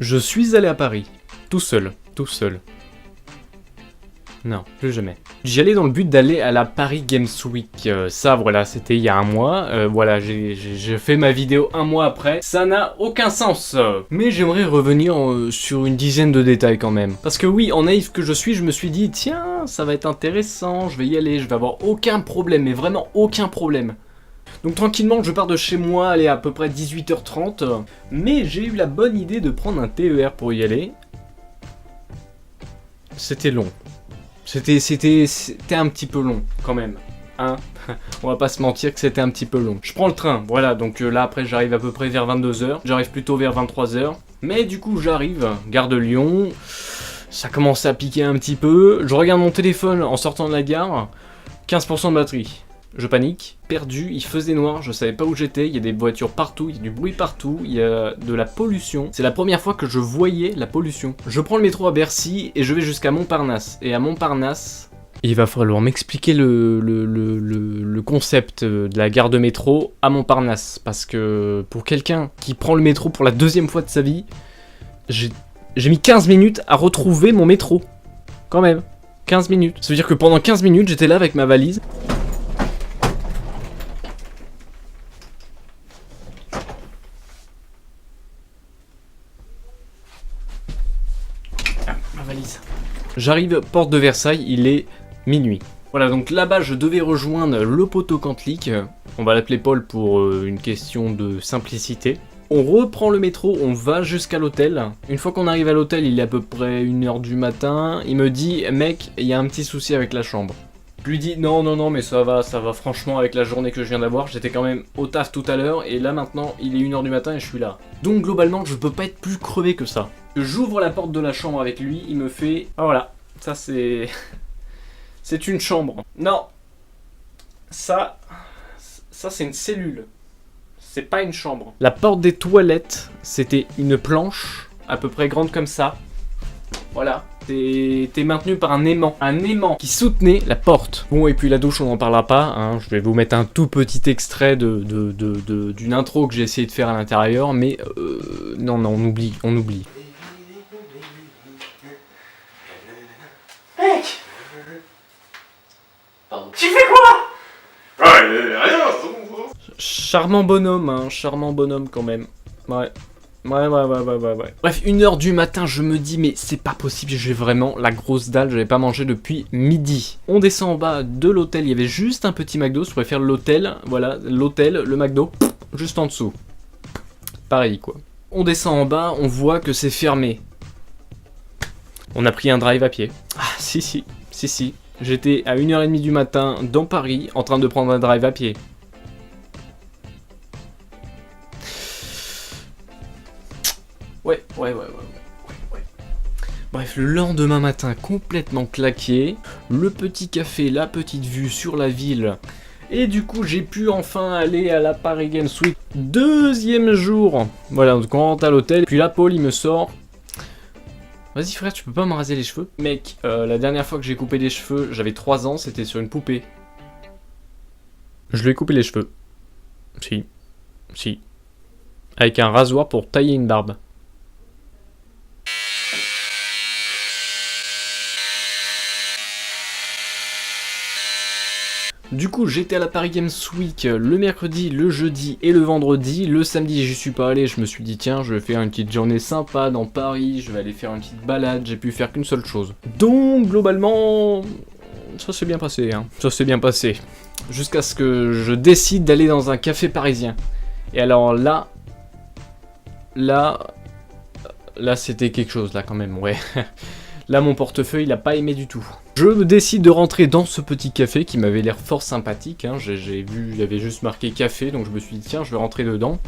Je suis allé à Paris, tout seul. Non, plus jamais. J'y allais dans le but d'aller à la Paris Games Week. Ça, voilà, c'était il y a un mois. Voilà, j'ai fait ma vidéo un mois après. Ça n'a aucun sens. Mais j'aimerais revenir sur une dizaine de détails quand même. Parce que oui, en naïf que je suis, je me suis dit, tiens, ça va être intéressant, je vais y aller, je vais avoir aucun problème, mais vraiment aucun problème. Donc tranquillement, je pars de chez moi, allez, à peu près 18h30. Mais j'ai eu la bonne idée de prendre un TER pour y aller. C'était long. C'était un petit peu long, quand même. Hein. On va pas se mentir que c'était un petit peu long. Je prends le train, voilà, donc là après j'arrive à peu près vers 22h. J'arrive plutôt vers 23h. Mais du coup j'arrive, gare de Lyon. Ça commence à piquer un petit peu. Je regarde mon téléphone en sortant de la gare. 15% de batterie. Je panique, perdu, il faisait noir, je savais pas où j'étais, il y a des voitures partout, il y a du bruit partout, il y a de la pollution. C'est la première fois que je voyais la pollution. Je prends le métro à Bercy et je vais jusqu'à Montparnasse. Et à Montparnasse, il va falloir m'expliquer le concept de la gare de métro à Montparnasse. Parce que pour quelqu'un qui prend le métro pour la deuxième fois de sa vie, j'ai mis 15 minutes à retrouver mon métro. Quand même, 15 minutes. Ça veut dire que pendant 15 minutes, j'étais là avec ma valise. J'arrive porte de Versailles, il est minuit. Voilà, donc là-bas je devais rejoindre le poteau Cantlic. On va l'appeler Paul pour une question de simplicité. On reprend le métro, on va jusqu'à l'hôtel. Une fois qu'on arrive à l'hôtel, il est à peu près 1h du matin. Il me dit, mec, il y a un petit souci avec la chambre. Je lui dis, non, mais ça va franchement avec la journée que je viens d'avoir. J'étais quand même au taf tout à l'heure et là maintenant, il est 1h du matin et je suis là. Donc globalement, je peux pas être plus crevé que ça. J'ouvre la porte de la chambre avec lui, il me fait... Ah voilà, ça c'est... C'est une chambre. Non. Ça c'est une cellule. C'est pas une chambre. La porte des toilettes, c'était une planche à peu près grande comme ça. Voilà. T'es maintenu par un aimant qui soutenait la porte. Bon, et puis la douche, on n'en parlera pas, hein. Je vais vous mettre un tout petit extrait d'une intro que j'ai essayé de faire à l'intérieur, mais non, on oublie. Mec! Pardon. Tu fais quoi? Rien. Charmant bonhomme quand même. Ouais. Bref, 1h du matin, je me dis, mais c'est pas possible, j'ai vraiment la grosse dalle, j'avais pas mangé depuis midi. On descend en bas de l'hôtel, il y avait juste un petit McDo, je préfère l'hôtel, voilà, l'hôtel, le McDo, juste en dessous. Pareil, quoi. On descend en bas, on voit que c'est fermé. On a pris un drive à pied. Ah, si. J'étais à 1h30 du matin dans Paris, en train de prendre un drive à pied. Ouais. Bref, le lendemain matin, complètement claqué, le petit café, la petite vue sur la ville, et du coup j'ai pu enfin aller à la Paris Games Week. Deuxième jour, voilà, donc on rentre à l'hôtel, puis là Paul il me sort, vas-y frère, tu peux pas me raser les cheveux? Mec, la dernière fois que j'ai coupé les cheveux, j'avais 3 ans, c'était sur une poupée. Je lui ai coupé les cheveux. Si. Avec un rasoir pour tailler une barbe. Du coup, j'étais à la Paris Games Week le mercredi, le jeudi et le vendredi. Le samedi, j'y suis pas allé, je me suis dit tiens, je vais faire une petite journée sympa dans Paris, je vais aller faire une petite balade, j'ai pu faire qu'une seule chose. Donc, globalement, ça s'est bien passé, hein. Ça s'est bien passé. Jusqu'à ce que je décide d'aller dans un café parisien. Et alors là, c'était quelque chose, là, quand même, ouais. Là, mon portefeuille, il a pas aimé du tout. Je décide de rentrer dans ce petit café qui m'avait l'air fort sympathique, hein. J'ai vu, il y avait juste marqué café, donc je me suis dit tiens, je vais rentrer dedans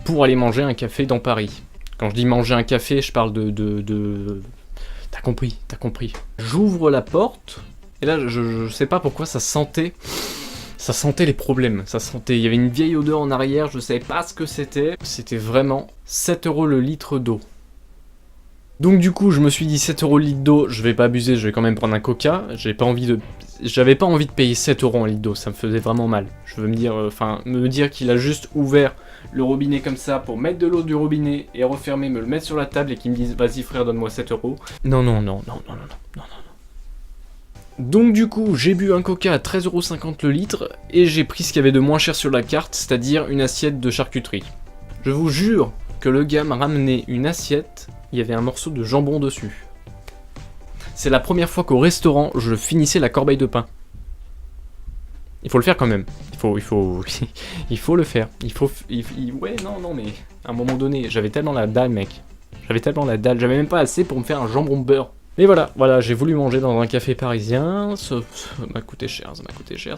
pour aller manger un café dans Paris. Quand je dis manger un café, je parle de... T'as compris. J'ouvre la porte, et là, je sais pas pourquoi ça sentait les problèmes. Il y avait une vieille odeur en arrière, je savais pas ce que c'était. C'était vraiment 7 € le litre d'eau. Donc du coup, je me suis dit 7 € le litre d'eau, je vais pas abuser, je vais quand même prendre un coca. J'avais pas envie de payer 7 € en litre d'eau, ça me faisait vraiment mal. Je veux me dire, qu'il a juste ouvert le robinet comme ça pour mettre de l'eau du robinet et refermer, me le mettre sur la table et qu'ils me disent vas-y frère donne-moi 7 euros. Non. Donc du coup j'ai bu un coca à 13,50€ le litre et j'ai pris ce qu'il y avait de moins cher sur la carte, c'est-à-dire une assiette de charcuterie. Je vous jure que le gars m'a ramené une assiette, il y avait un morceau de jambon dessus. C'est la première fois qu'au restaurant je finissais la corbeille de pain. Il faut le faire quand même. Il faut le faire. Ouais, non, mais à un moment donné, j'avais tellement la dalle, mec. J'avais même pas assez pour me faire un jambon beurre. Mais voilà, j'ai voulu manger dans un café parisien. Ça m'a coûté cher.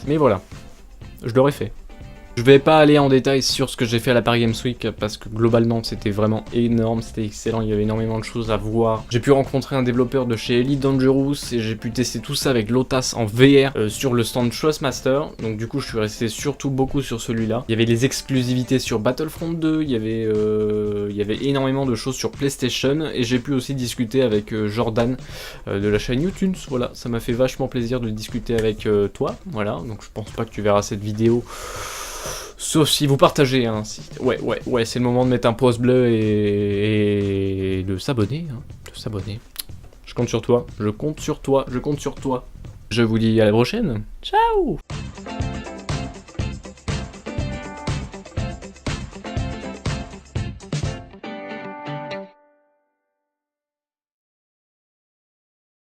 Mais voilà, je l'aurais fait. Je vais pas aller en détail sur ce que j'ai fait à la Paris Games Week parce que globalement c'était vraiment énorme, c'était excellent, il y avait énormément de choses à voir. J'ai pu rencontrer un développeur de chez Elite Dangerous et j'ai pu tester tout ça avec Lotas en VR sur le stand Trustmaster. Donc du coup je suis resté surtout beaucoup sur celui-là. Il y avait les exclusivités sur Battlefront 2, il y avait énormément de choses sur PlayStation et j'ai pu aussi discuter avec Jordan de la chaîne YouTube. Voilà, ça m'a fait vachement plaisir de discuter avec toi. Voilà, donc je pense pas que tu verras cette vidéo. Sauf si vous partagez, hein. Ouais, c'est le moment de mettre un pouce bleu et de s'abonner, hein. De s'abonner. Je compte sur toi. Je vous dis à la prochaine. Ciao!